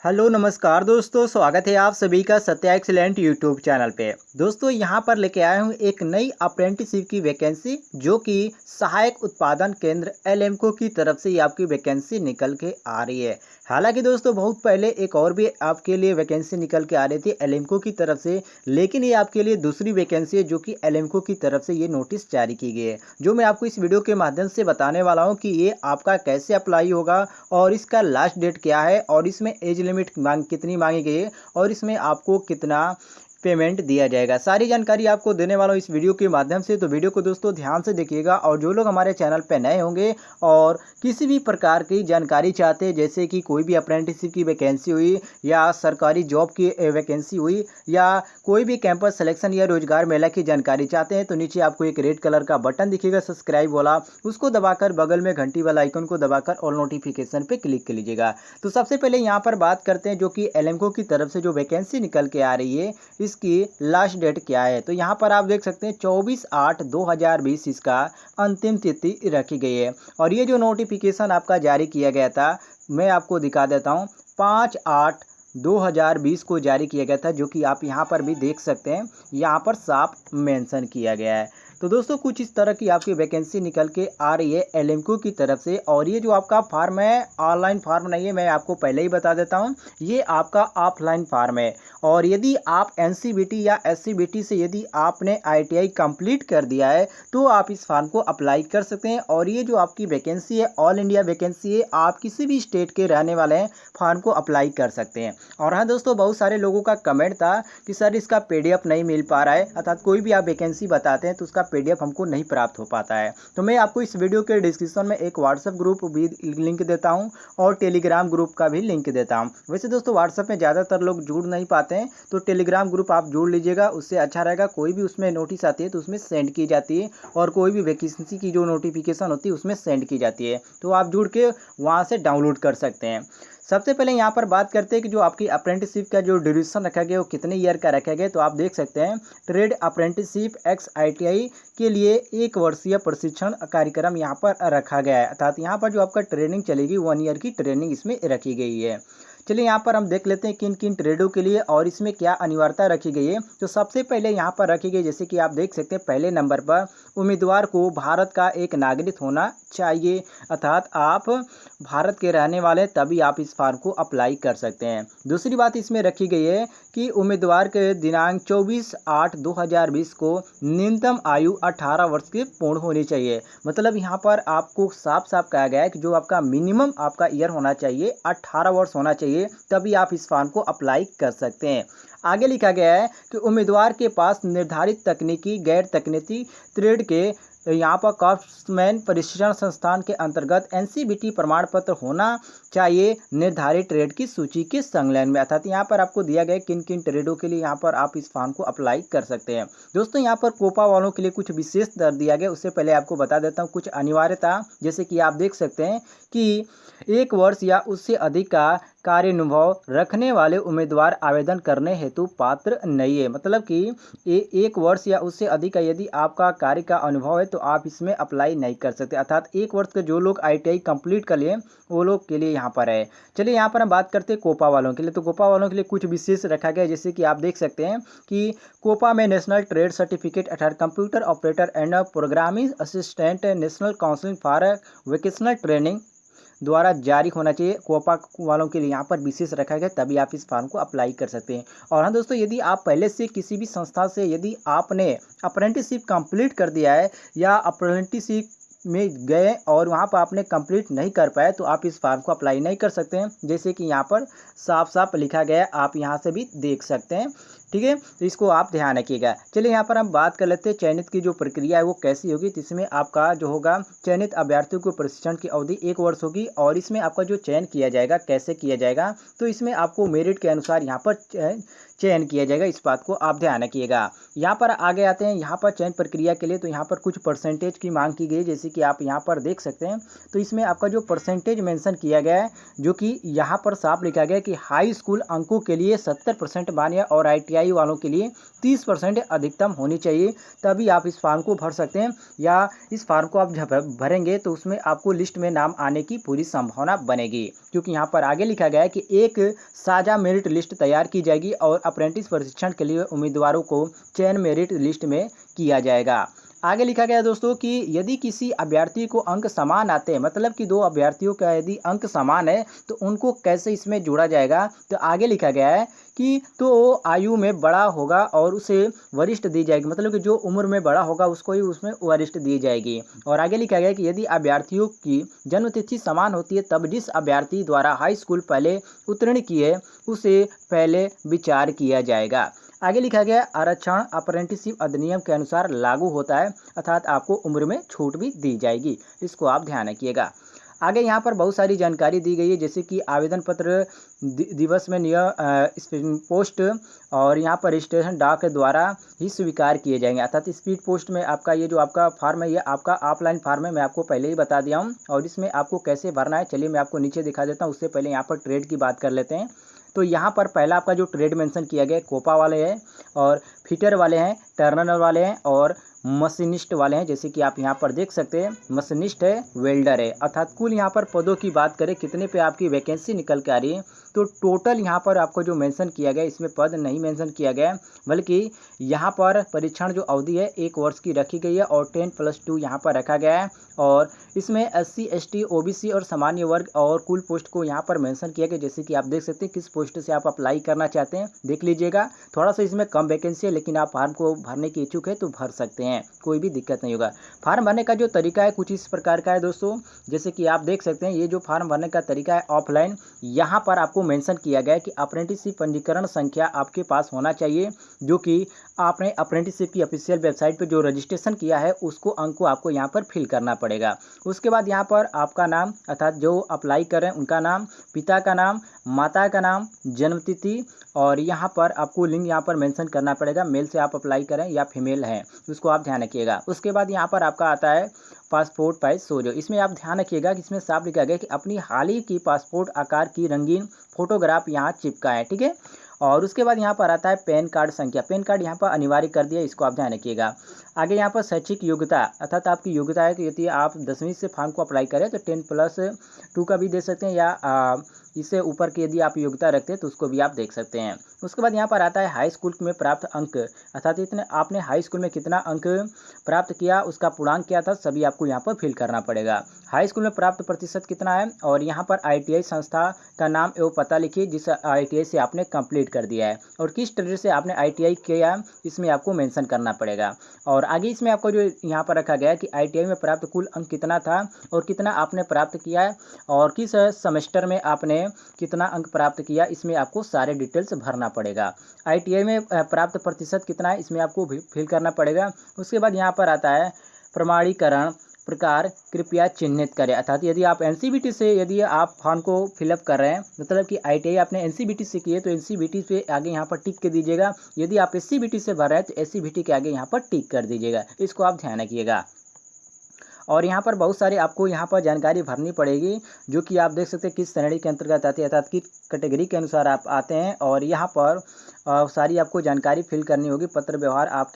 Hello नमस्कार दोस्तों, स्वागत है आप सभी का सत्या एक्सीलेंट यूट्यूब चैनल पे। दोस्तों यहाँ पर लेके आया हूँ एक नई अप्रेंटिसशिप की वैकेंसी जो कि सहायक उत्पादन केंद्र एलएमको की तरफ से ये आपकी वैकेंसी निकल के आ रही है। हालांकि दोस्तों बहुत पहले एक और भी आपके लिए वैकेंसी निकल के आ रही थी एलएमको की तरफ से, लेकिन ये आपके लिए दूसरी वैकेंसी है जो कि एलएमको की तरफ से ये नोटिस जारी की गई है, जो मैं आपको इस वीडियो के माध्यम से बताने वाला हूँ कि ये आपका कैसे अप्लाई होगा और इसका लास्ट डेट क्या है और इसमें एज लिमिट कितनी मांगी गई है और इसमें आपको कितना पेमेंट दिया जाएगा। सारी जानकारी आपको देने वाला हूँ इस वीडियो के माध्यम से, तो वीडियो को दोस्तों ध्यान से देखिएगा। और जो लोग हमारे चैनल पर नए होंगे और किसी भी प्रकार की जानकारी चाहते हैं, जैसे कि कोई भी अप्रेंटिसशिप की वैकेंसी हुई या सरकारी जॉब की वैकेंसी हुई या कोई भी कैंपस सिलेक्शन या रोजगार मेला की जानकारी चाहते हैं, तो नीचे आपको एक रेड कलर का बटन दिखेगा सब्सक्राइब वाला, उसको दबाकर बगल में घंटी वाला आइकन को दबाकर ऑल नोटिफिकेशन पे क्लिक कर लीजिएगा। तो सबसे पहले यहाँ पर बात करते हैं जो कि एलएमको की तरफ से जो वैकेंसी निकल के आ रही है इसकी लास्ट डेट क्या है। तो यहाँ पर आप देख सकते हैं 24/8/2020 इसका अंतिम तिथि रखी गई है। और ये जो नोटिफिकेशन आपका जारी किया गया था मैं आपको दिखा देता हूँ, 5/8/2020 को जारी किया गया था, जो कि आप यहाँ पर भी देख सकते हैं, यहाँ पर साफ मेंशन किया गया है। तो दोस्तों कुछ इस तरह की आपकी वैकेंसी निकल के आ रही है एलएमको की तरफ से। और ये जो आपका फार्म है ऑनलाइन फार्म नहीं है, मैं आपको पहले ही बता देता हूँ, ये आपका ऑफलाइन फार्म है। और यदि आप एनसीबीटी या एससीबीटी से यदि आपने आईटीआई कंप्लीट कर दिया है तो आप इस फार्म को अप्लाई कर सकते हैं। और ये जो आपकी वैकेंसी है ऑल इंडिया वैकेंसी है, आप किसी भी स्टेट के रहने वाले हैं फार्म को अप्लाई कर सकते हैं। और हाँ दोस्तों, बहुत सारे लोगों का कमेंट था कि सर इसका पीडीएफ नहीं मिल पा रहा है, अर्थात कोई भी आप वैकेंसी बताते हैं तो उसका पीडीएफ हमको नहीं प्राप्त हो पाता है। तो मैं आपको इस वीडियो के डिस्क्रिप्शन में एक व्हाट्सएप ग्रुप भी लिंक देता हूं और टेलीग्राम ग्रुप का भी लिंक देता हूं। वैसे दोस्तों व्हाट्सएप में ज़्यादातर लोग जुड़ नहीं पाते हैं, तो टेलीग्राम ग्रुप आप जुड़ लीजिएगा, उससे अच्छा रहेगा। कोई भी उसमें नोटिस आती है तो उसमें सेंड की जाती है, और कोई भी वैकेंसी की जो नोटिफिकेशन होती है उसमें सेंड की जाती है, तो आप जुड़ के वहाँ से डाउनलोड कर सकते हैं। सबसे पहले यहाँ पर बात करते हैं कि जो आपकी अप्रेंटिसशिप का जो ड्यूरेशन रखा गया वो कितने ईयर का रखा गया। तो आप देख सकते हैं ट्रेड अप्रेंटिसशिप एक्स आईटीआई के लिए 1 वर्षीय प्रशिक्षण कार्यक्रम यहाँ पर रखा गया है, अर्थात यहाँ पर जो आपका ट्रेनिंग चलेगी 1 ईयर की ट्रेनिंग इसमें रखी गई है। चलिए यहाँ पर हम देख लेते हैं किन किन ट्रेडों के लिए और इसमें क्या अनिवार्यता रखी गई है। तो सबसे पहले यहाँ पर रखी गई, जैसे कि आप देख सकते हैं पहले नंबर पर उम्मीदवार को भारत का एक नागरिक होना चाहिए, अर्थात आप भारत के रहने वाले तभी आप इस फॉर्म को अप्लाई कर सकते हैं। दूसरी बात इसमें रखी गई है कि उम्मीदवार के दिनांक 24/8/2020 को न्यूनतम आयु 18 वर्ष की पूर्ण होनी चाहिए। मतलब यहाँ पर आपको साफ साफ कहा गया है कि जो आपका मिनिमम आपका ईयर होना चाहिए 18 वर्ष होना चाहिए, तभी आप इस फॉर्म को अप्लाई कर सकते हैं। आगे लिखा गया है कि उम्मीदवार के पास निर्धारित तकनीकी गैर तकनीकी ट्रेड के यहाँ पर क्राफ्ट्समैन प्रशिक्षण संस्थान के अंतर्गत एनसीबीटी प्रमाण पत्र होना चाहिए निर्धारित ट्रेड की सूची के संलग्न में, अर्थात यहाँ पर आपको दिया गया किन किन ट्रेडों के लिए यहाँ पर आप इस फॉर्म को अप्लाई कर सकते हैं। दोस्तों यहाँ पर कोपा वालों के लिए कुछ विशेष दर दिया गया, उससे पहले आपको बता देता हूँ कुछ अनिवार्यता, जैसे कि आप देख सकते हैं कि 1 वर्ष या उससे अधिक का कार्य अनुभव रखने वाले उम्मीदवार आवेदन करने हेतु पात्र नहीं है। मतलब कि 1 वर्ष या उससे अधिक का यदि आपका कार्य का अनुभव है तो आप इसमें अप्लाई नहीं कर सकते, अर्थात 1 वर्ष के जो लोग आईटीआई कंप्लीट कर लिए वो लोग के लिए यहाँ पर है। चलिए यहाँ पर हम बात करते हैं कोपा वालों के लिए। तो कोपा वालों के लिए कुछ विशेष रखा गया, जैसे कि आप देख सकते हैं कि कोपा में नेशनल ट्रेड सर्टिफिकेट अर्थात computer operator and programming assistant national council for vocational training द्वारा जारी होना चाहिए। कोपा वालों के लिए यहाँ पर विशेष रखा गया, तभी आप इस फॉर्म को अप्लाई कर सकते हैं। और हाँ दोस्तों, यदि आप पहले से किसी भी संस्था से यदि आपने अप्रेंटिसशिप कंप्लीट कर दिया है या अप्रेंटिसशिप में गए और वहाँ पर आपने कंप्लीट नहीं कर पाए तो आप इस फॉर्म को अप्लाई नहीं कर सकते हैं, जैसे कि यहाँ पर साफ साफ लिखा गया है, आप यहाँ से भी देख सकते हैं। ठीक है, तो इसको आप ध्यान रखिएगा। चलिए यहाँ पर हम बात कर लेते हैं चयनित की जो प्रक्रिया है वो कैसी होगी। तो इसमें आपका जो होगा चयनित अभ्यर्थियों को प्रशिक्षण की अवधि 1 वर्ष होगी, और इसमें आपका जो चयन किया जाएगा कैसे किया जाएगा, तो इसमें आपको मेरिट के अनुसार यहाँ पर चयन किया जाएगा, इस बात को आप ध्यान रखिएगा। यहाँ पर आगे आते हैं, यहाँ पर चयन प्रक्रिया के लिए तो यहाँ पर कुछ परसेंटेज की मांग की गई, जैसे कि आप यहाँ पर देख सकते हैं। तो इसमें आपका जो परसेंटेज मेंशन किया गया है, जो कि यहाँ पर साफ लिखा गया है कि हाई स्कूल अंकों के लिए 70% मान्य और आईटीआई ITI वालों के लिए 30% अधिकतम होनी चाहिए, तभी आप इस फॉर्म को भर सकते हैं। या इस फॉर्म को आप जब भरेंगे तो उसमें आपको लिस्ट में नाम आने की पूरी संभावना बनेगी, क्योंकि यहाँ पर आगे लिखा गया है कि एक साझा मेरिट लिस्ट तैयार की जाएगी और अप्रेंटिस प्रशिक्षण के लिए उम्मीदवारों को चयन मेरिट लिस्ट में किया जाएगा। आगे लिखा गया है दोस्तों कि यदि किसी अभ्यर्थी को अंक समान आते हैं, मतलब कि दो अभ्यर्थियों का यदि अंक समान है तो उनको कैसे इसमें जोड़ा जाएगा। तो आगे लिखा गया है कि तो आयु में बड़ा होगा और उसे वरिष्ठ दी जाएगी, मतलब कि जो उम्र में बड़ा होगा उसको ही उसमें वरिष्ठ दी जाएगी। और आगे लिखा गया है कि यदि अभ्यर्थियों की जन्मतिथि समान होती है तब जिस अभ्यर्थी द्वारा हाई स्कूल पहले उत्तीर्ण किए उसे पहले विचार किया जाएगा। आगे लिखा गया है आरक्षण अप्रेंटिसशिप अधिनियम के अनुसार लागू होता है, अर्थात आपको उम्र में छूट भी दी जाएगी, इसको आप ध्यान रखिएगा। आगे यहाँ पर बहुत सारी जानकारी दी गई है, जैसे कि आवेदन पत्र दिवस में स्पीड पोस्ट और यहाँ पर रजिस्ट्रेशन डाक द्वारा ही स्वीकार किए जाएंगे, अर्थात स्पीड पोस्ट में आपका ये जो आपका फॉर्म है ये आपका ऑफलाइन फॉर्म है, मैं आपको पहले ही बता दिया हूँ। और इसमें आपको कैसे भरना है चलिए मैं आपको नीचे दिखा देता हूँ। उससे पहले यहाँ पर ट्रेड की बात कर लेते हैं। तो यहाँ पर पहला आपका जो ट्रेड मेंशन किया गया है कोपा वाले हैं और फिटर वाले हैं, टर्नर वाले हैं और मशीनिस्ट वाले हैं। जैसे कि आप यहाँ पर देख सकते हैं मशीनिस्ट है, वेल्डर है, अर्थात कुल यहाँ पर पदों की बात करें कितने पे आपकी वैकेंसी निकल के आ रही है तो टोटल यहाँ पर आपको जो मेंशन किया गया इसमें पद नहीं मेंशन किया गया है, बल्कि यहाँ पर परीक्षण जो अवधि है 1 वर्ष की रखी गई है और 10+2 यहाँ पर रखा गया है। और इसमें SC ST OBC और सामान्य वर्ग और कुल पोस्ट को यहाँ पर मेंशन किया गया। जैसे कि आप देख सकते हैं किस पोस्ट से आप अप्लाई करना चाहते हैं देख लीजिएगा। थोड़ा सा इसमें कम वैकेंसी है लेकिन आप फॉर्म को भरने के इच्छुक है तो भर सकते हैं, कोई भी दिक्कत नहीं होगा। फॉर्म भरने का जो तरीका है कुछ इस प्रकार का है दोस्तों, जैसे कि आप देख सकते हैं ये जो फॉर्म भरने का तरीका है ऑफलाइन, यहाँ पर आपको मेंशन किया गया है कि अप्रेंटिसशिप पंजीकरण संख्या आपके पास होना चाहिए, जो कि आपने अप्रेंटिसशिप की ऑफिशियल वेबसाइट पर जो रजिस्ट्रेशन किया है उसको अंक को आपको यहाँ पर फिल करना पड़ेगा। उसके बाद यहाँ पर आपका नाम अर्थात जो अप्लाई कर रहे हैं उनका नाम, पिता का नाम, माता का नाम, जन्मतिथि और यहाँ पर आपको लिंग यहाँ पर मेंशन करना पड़ेगा, मेल से आप अप्लाई करें या फीमेल हैं उसको आप ध्यान रखिएगा। उसके बाद यहाँ पर आपका आता है पासपोर्ट साइज फोटो। इसमें आप ध्यान रखिएगा कि इसमें साफ लिखा गया कि अपनी हाल ही की पासपोर्ट आकार की रंगीन फोटोग्राफ यहाँ चिपकाएं, ठीक है। और उसके बाद यहाँ पर आता है पैन कार्ड संख्या, पैन कार्ड यहाँ पर अनिवार्य कर दिया, इसको आप ध्यान रखिएगा। आगे यहाँ पर शैक्षिक योग्यता अर्थात आपकी योग्यता है कि यदि आप 10वीं से फॉर्म को अप्लाई करें तो 10+2 का भी दे सकते हैं या इससे ऊपर की यदि आप योग्यता रखते हैं तो उसको भी आप देख सकते हैं। उसके बाद यहाँ पर आता है हाई स्कूल में प्राप्त अंक, अर्थात इतने आपने हाई स्कूल में कितना अंक प्राप्त किया, उसका पूर्णांक क्या था, सभी आपको यहाँ पर फिल करना पड़ेगा। हाई स्कूल में प्राप्त प्रतिशत कितना है और यहाँ पर ITI संस्था का नाम एवं पता लिखिए जिस ITI से आपने कंप्लीट कर दिया है और किस ट्रेड से आपने ITI किया इसमें आपको मेंशन करना पड़ेगा। और आगे इसमें आपको जो यहाँ पर रखा गया है कि ITI में प्राप्त कुल अंक कितना था और कितना आपने प्राप्त किया है और किस सेमेस्टर में आपने कितना अंक प्राप्त किया, इसमें आपको सारे डिटेल्स भरना पड़ेगा। ITI में प्राप्त प्रतिशत कितना है इसमें आपको फिल करना पड़ेगा। उसके बाद यहाँ पर आता है प्रमाणीकरण प्रकार कृपया चिन्हित करें, अर्थात यदि आप NCVT से यदि आप फॉर्म को फिलअप कर रहे हैं मतलब कि ITI आपने NCVT से किए तो NCVT पे आगे यहाँ पर टिक कर दीजिएगा। यदि आप SCVT से भर रहे हैं तो SCVT के आगे यहाँ पर टिक कर दीजिएगा, इसको आप ध्यान रखिएगा। और यहाँ पर बहुत सारी आपको यहाँ पर जानकारी भरनी पड़ेगी जो कि आप देख सकते हैं किस श्रेणी के अंतर्गत आती है, अर्थात किस कैटेगरी के अनुसार आप आते हैं। और यहाँ पर सारी आपको जानकारी फिल करनी होगी। पत्र व्यवहार आप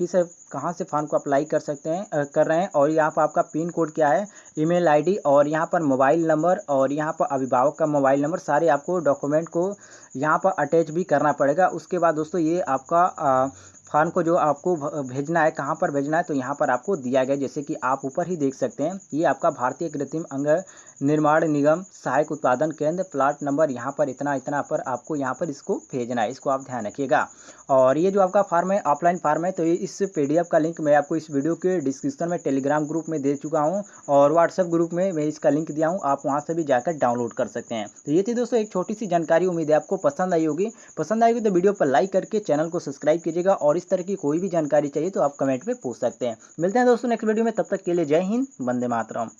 कहाँ से फॉर्म को अप्लाई कर सकते हैं कर रहे हैं और यहाँ पर आपका पिन कोड क्या है, ईमेल ID और यहाँ पर मोबाइल नंबर और यहाँ पर अभिभावक का मोबाइल नंबर, सारे आपको डॉक्यूमेंट को यहाँ पर अटैच भी करना पड़ेगा। उसके बाद दोस्तों ये आपका फॉर्म को जो आपको भेजना है कहाँ पर भेजना है तो यहाँ पर आपको दिया गया, जैसे कि आप ऊपर ही देख सकते हैं ये आपका भारतीय कृत्रिम अंग निर्माण निगम सहायक उत्पादन केंद्र प्लाट नंबर यहाँ पर इतना इतना पर आपको यहाँ पर इसको भेजना है, इसको आप ध्यान रखिएगा। और ये जो आपका फॉर्म है ऑफलाइन फॉर्म है तो ये इस PDF का लिंक मैं आपको इस वीडियो के डिस्क्रिप्शन में टेलीग्राम ग्रुप में दे चुका हूँ और व्हाट्सएप ग्रुप में मैं इसका लिंक दिया हूँ, आप वहाँ से भी जाकर डाउनलोड कर सकते हैं। तो ये थी दोस्तों एक छोटी सी जानकारी, उम्मीद है आपको पसंद आई होगी। पसंद आएगी तो वीडियो पर लाइक करके चैनल को सब्सक्राइब कीजिएगा और इस तरह की कोई भी जानकारी चाहिए तो आप कमेंट में पूछ सकते हैं। मिलते हैं दोस्तों नेक्स्ट वीडियो में, तब तक के लिए जय हिंद, वंदे मातरम।